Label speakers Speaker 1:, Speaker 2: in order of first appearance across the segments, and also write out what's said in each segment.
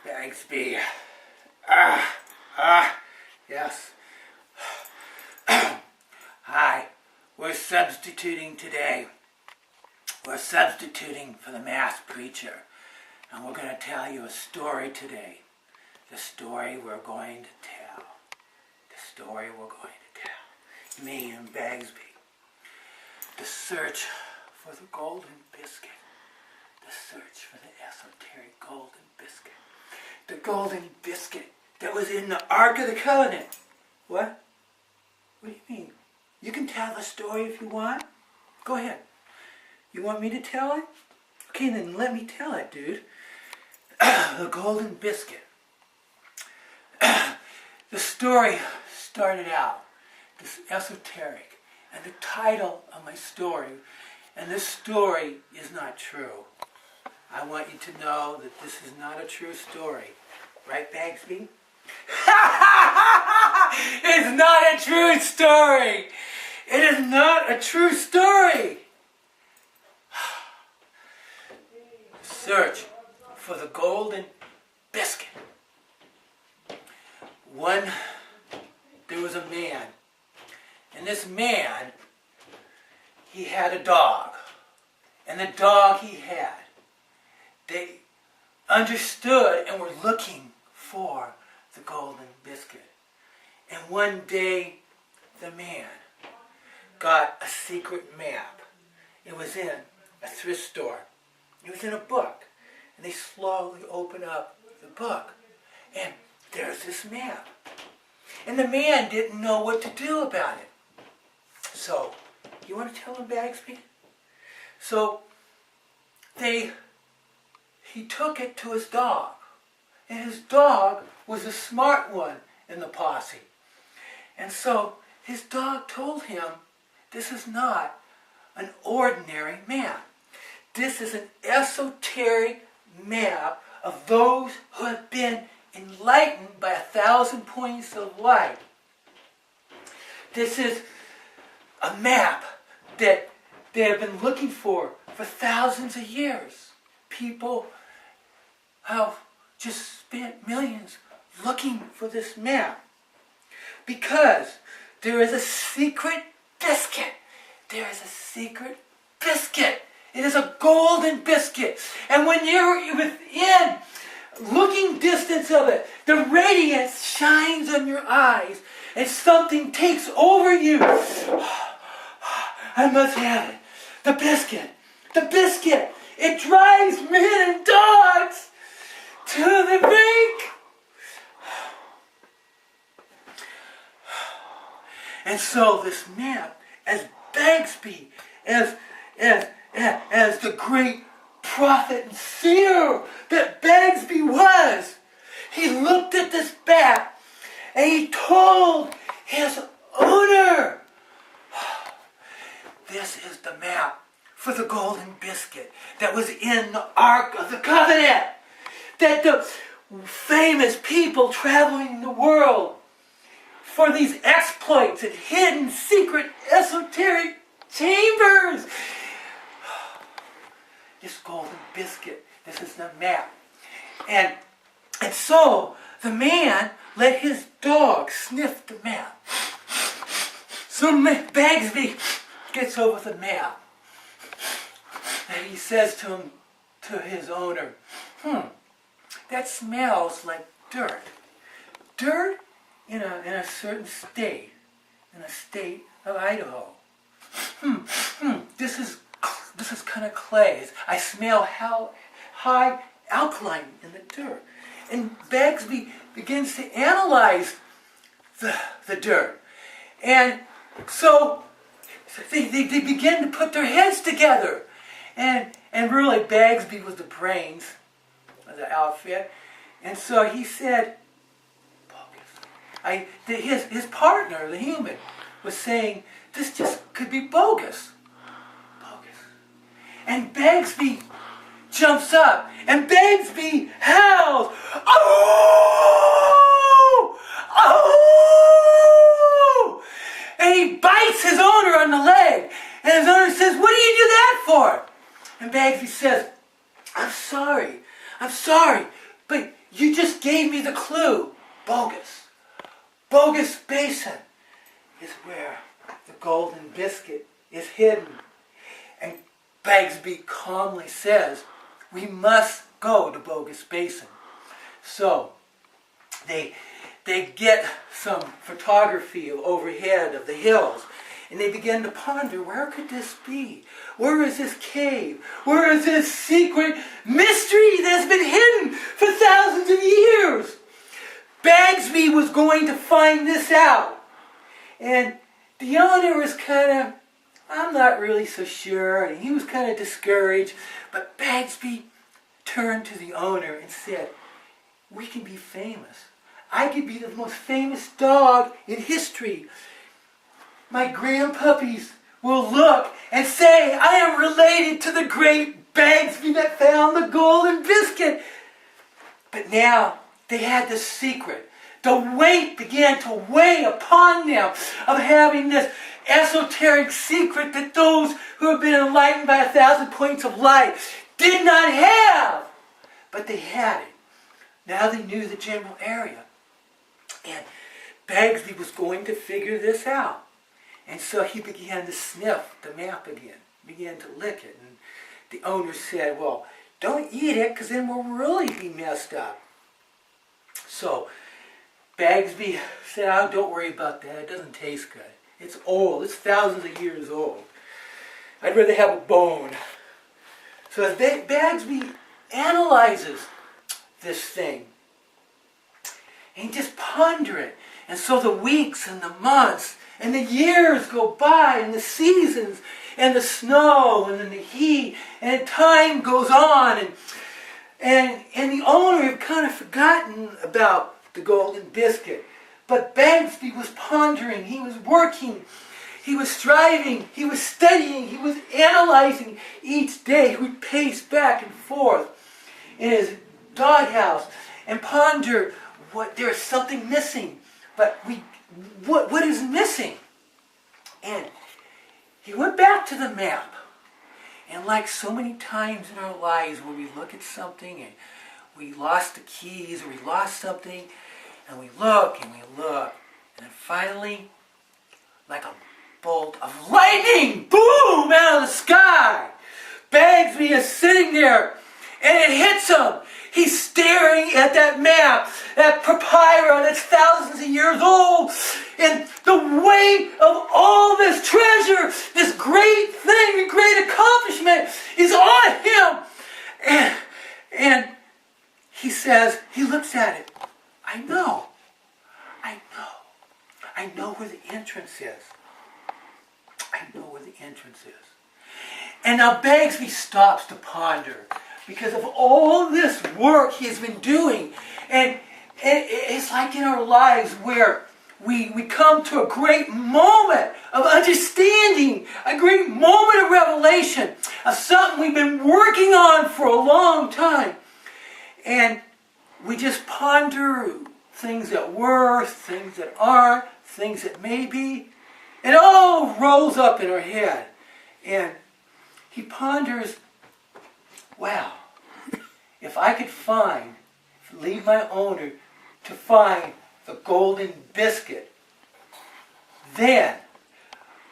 Speaker 1: Biscuit. Yes. Hi. We're substituting today. We're substituting for the mass preacher. And we're going to tell you a story today. The story we're going to tell. The story we're going to tell. Me and Bagsby. The search for the golden biscuit. The search for the esoteric golden biscuit. The golden biscuit that was in the Ark of the Covenant. What? What do you mean? You can tell the story if you want. Go ahead. You want me to tell it? Okay, then let me tell it, dude. The golden biscuit. The story started out, this esoteric, and the title of my story, and this story is not true. I want you to know that this is not a true story. Right, Bagsby? It's not a true story! It is not a true story! Search for the golden biscuit. There was a man, and this man, he had a dog, and the dog he had, they understood and were looking for the golden biscuit. And one day, the man got a secret map. It was in a thrift store. It was in a book. And they slowly opened up the book. And there's this map. And the man didn't know what to do about it. So, you want to tell him, Bagsby? So, he took it to his dog. And his dog was a smart one in the posse. And so, his dog told him, this is not an ordinary map. This is an esoteric map of those who have been enlightened by 1,000 points of light. This is a map that they have been looking for thousands of years. People have just spent millions looking for this map because there is a secret biscuit. There is a secret biscuit. It is a golden biscuit. And when you're within looking distance of it, the radiance shines on your eyes and something takes over you. I must have it. The biscuit. The biscuit. It drives men and dogs to the brink. And so this map, as Bagsby, as the great prophet and seer that Bagsby was, he looked at this map and he told his owner, this is the map for the golden biscuit that was in the Ark of the Covenant, that the famous people traveling the world for these exploits and hidden secret esoteric chambers. This golden biscuit, this is the map. And so the man let his dog sniff the map. So Bagsby gets over the map. And he says to his owner, that smells like dirt. Dirt in a certain state, in a state of Idaho. This is kind of clay. I smell how high alkaline in the dirt. And Bagsby begins to analyze the dirt. And so they begin to put their heads together. And really Bagsby was the brains of the outfit. And so he said, his partner, the human, was saying, this just could be bogus. Bogus. And Bagsby jumps up, and Bagsby howls, "Oh! Oh!" And he bites his owner on the leg. And his owner says, what do you do that for? And Bagsby says, I'm sorry. But you just gave me the clue. Bogus. Bogus Basin is where the golden biscuit is hidden. And Bagsby calmly says, we must go to Bogus Basin. So they get some photography overhead of the hills, and they begin to ponder, where could this be? Where is this cave? Where is this secret mystery that's been hidden for thousands of years? Bagsby was going to find this out. And the owner was kind of, I'm not really so sure, and he was kind of discouraged. But Bagsby turned to the owner and said, we can be famous. I could be the most famous dog in history. My grandpuppies will look and say, I am related to the great Bagsby that found the golden biscuit. But now they had the secret. The weight began to weigh upon them of having this esoteric secret that those who have been enlightened by 1,000 points of light did not have. But they had it. Now they knew the general area. And Bagsby was going to figure this out. And so he began to sniff the map again, began to lick it. And the owner said, well, don't eat it, because then we'll really be messed up. So Bagsby said, oh, don't worry about that. It doesn't taste good. It's old. It's thousands of years old. I'd rather have a bone. So as Bagsby analyzes this thing, and he just ponder it. And so the weeks and the months and the years go by, and the seasons and the snow and then the heat, and time goes on, and the owner had kind of forgotten about the golden biscuit. But Bagsby was pondering, he was working, he was striving, he was studying, he was analyzing each day. He would pace back and forth in his doghouse and ponder there's something missing. But what is missing? And he went back to the map. And like so many times in our lives where we look at something and we lost the keys or we lost something, and we look and we look, and then finally, like a bolt of lightning, boom, out of the sky, Bagsby is sitting there, and it hits him. He's staring at that map, that papyrus that's thousands of years old, and the weight of all this treasure, this great thing, a great accomplishment is on him. And he says, he looks at it, I know where the entrance is. I know where the entrance is. And now Bagsby stops to ponder because of all this work he's been doing. And it's like in our lives where we come to a great moment of understanding, a great moment of revelation of something we've been working on for a long time. And we just ponder things that were, things that aren't, things that may be. And it all rolls up in our head. And he ponders, wow, if I could lead my owner to find the golden biscuit, then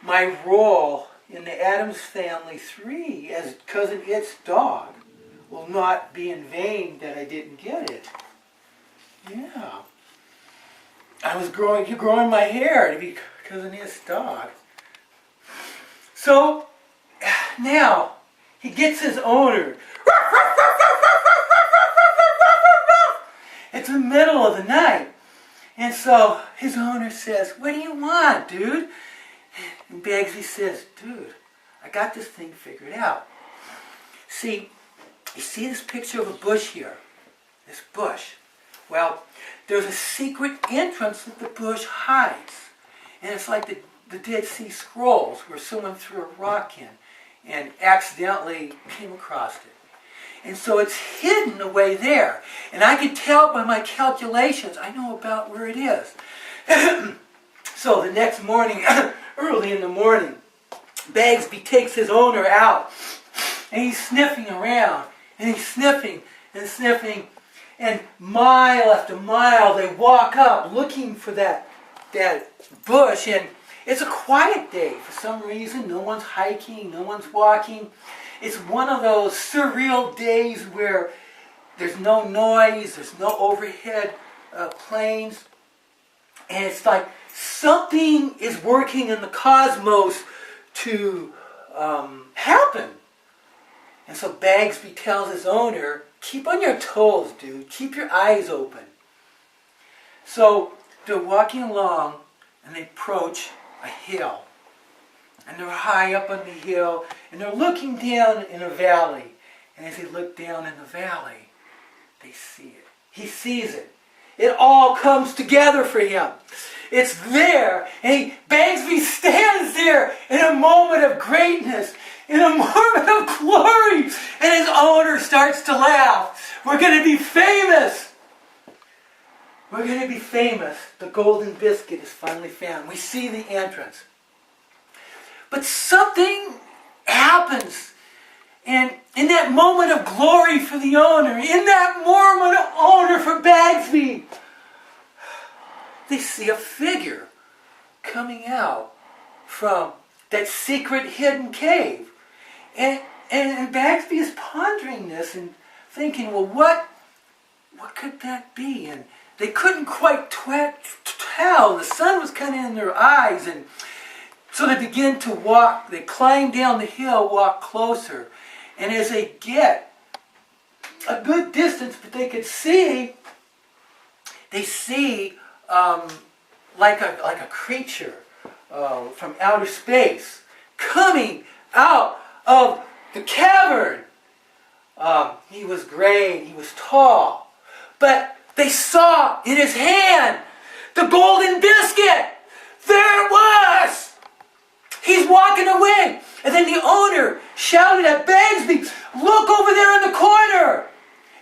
Speaker 1: my role in the Addams Family 3 as Cousin It's dog will not be in vain that I didn't get it. Yeah. I was growing my hair to be Cousin It's dog. So now he gets his owner. It's the middle of the night. And so his owner says, what do you want, dude? And Bagsby says, dude, I got this thing figured out. See, you see this picture of a bush here? This bush. Well, there's a secret entrance that the bush hides. And it's like the Dead Sea Scrolls where someone threw a rock in and accidentally came across it. And so it's hidden away there. And I can tell by my calculations, I know about where it is. So the next morning, early in the morning, Bagsby takes his owner out. And he's sniffing around. And he's sniffing and sniffing. And mile after mile they walk up looking for that bush. And it's a quiet day for some reason. No one's hiking, no one's walking. It's one of those surreal days where there's no noise, there's no overhead planes. And it's like something is working in the cosmos to happen. And so Bagsby tells his owner, keep on your toes, dude. Keep your eyes open. So they're walking along and they approach a hill. And they're high up on the hill and they're looking down in a valley. And as they look down in the valley, they see it. He sees it. It all comes together for him. It's there. And Bagsby stands there in a moment of greatness, in a moment of glory. And his owner starts to laugh. We're going to be famous. We're going to be famous. The golden biscuit is finally found. We see the entrance. But something happens. And in that moment of glory for the owner, in that moment of honor for Bagsby, they see a figure coming out from that secret hidden cave. And Bagsby is pondering this and thinking, well, what could that be? And they couldn't quite tell. The sun was kind of in their eyes. And so they begin to walk. They climb down the hill, walk closer. And as they get a good distance, but they could see, they see like a creature from outer space coming out of the cavern. He was gray, he was tall, but they saw in his hand the golden biscuit. There it was. He's walking away. And then the owner shouted at Bagsby, look over there in the corner.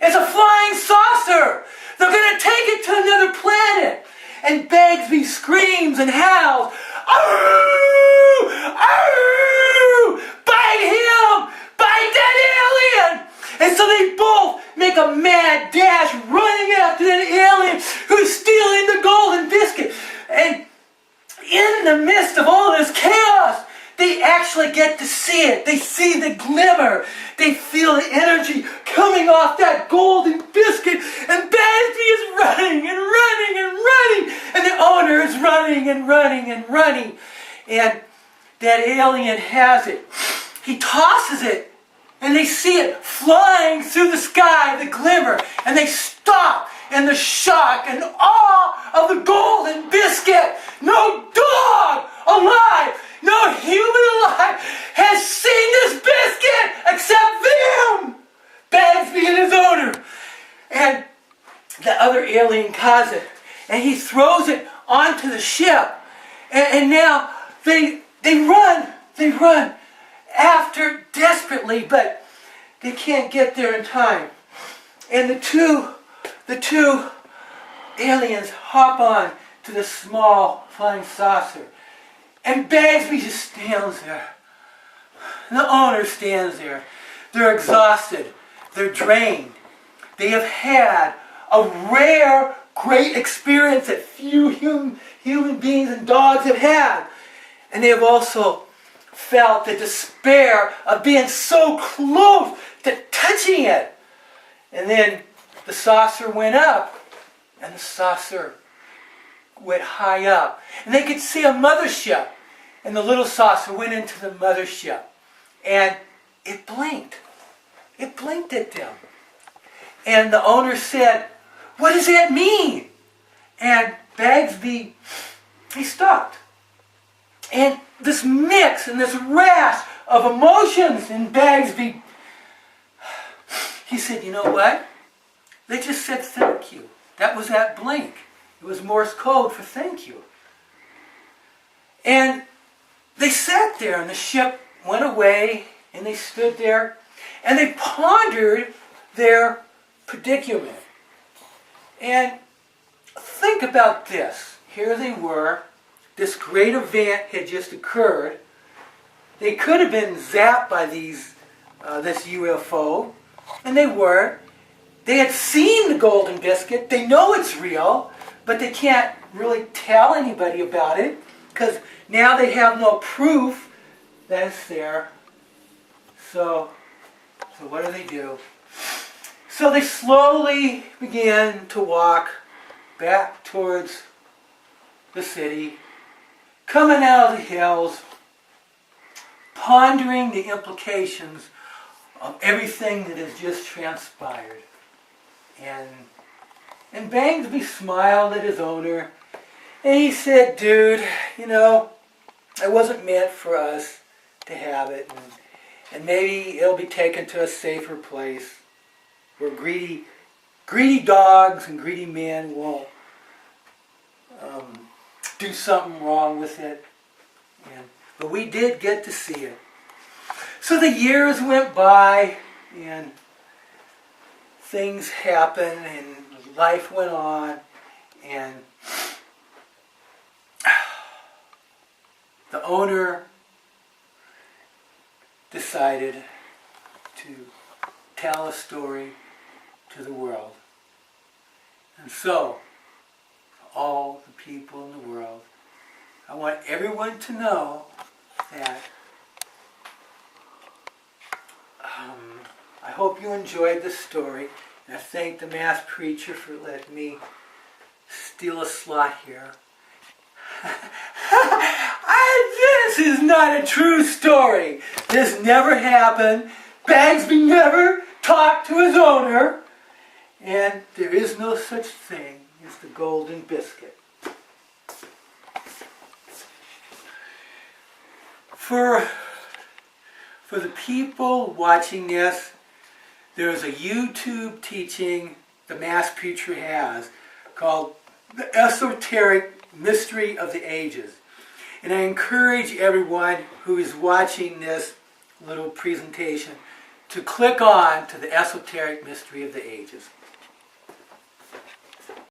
Speaker 1: It's a flying saucer. They're going to take it to another planet. And Bagsby screams and howls, "Arrgh! Arrgh! Bite him! Bite that alien!" And so they both make a mad dash running after that alien who's stealing the golden biscuit. And in the midst of all this chaos, they actually get to see it. They see the glimmer. They feel the energy coming off that golden biscuit. And Bagsby is running and running and running. And the owner is running and running and running. And that alien has it. He tosses it. And they see it flying through the sky, the glimmer. And they stop in the shock and awe of the golden biscuit. No dog alive, no human alive has seen this biscuit except them, Bagsby and his owner. And the other alien caught it, and he throws it onto the ship. And now they run after desperately, but they can't get there in time. And the two aliens hop on to the small flying saucer. And Bagsby just stands there. And the owner stands there. They're exhausted. They're drained. They have had a rare, great experience that few human beings and dogs have had. And they have also felt the despair of being so close to touching it. And then the saucer went up, and the saucer went high up. And they could see a mothership, and the little saucer went into the mothership. And it blinked. It blinked at them. And the owner said, "What does that mean?" And Bagsby, he stopped. And this mix and this rash of emotions in Bagsby, he said, "You know what? They just said thank you. That was that blink. It was Morse code for thank you." And they sat there, and the ship went away, and they stood there, and they pondered their predicament. And think about this. Here they were. This great event had just occurred. They could have been zapped by this UFO, and they weren't. they had seen the golden biscuit. They know it's real, but they can't really tell anybody about it because now they have no proof that it's there. So what do? So they slowly began to walk back towards the city, coming out of the hills, pondering the implications of everything that has just transpired. And Bangsby smiled at his owner, and he said, "Dude, you know, it wasn't meant for us to have it, and maybe it'll be taken to a safer place where greedy dogs and greedy men won't do something wrong with it." But we did get to see it. So the years went by, and things happened, and life went on, and the owner decided to tell a story to the world. And so, all the people in the world, I want everyone to know that I hope you enjoyed this story. And I thank the mass preacher for letting me steal a slot here. This is not a true story. This never happened. Bagsby never talked to his owner. And there is no such thing as the golden biscuit. For the people watching this, there is a YouTube teaching the mass preacher has called The Esoteric Mystery of the Ages. And I encourage everyone who is watching this little presentation to click on to the Esoteric Mystery of the Ages.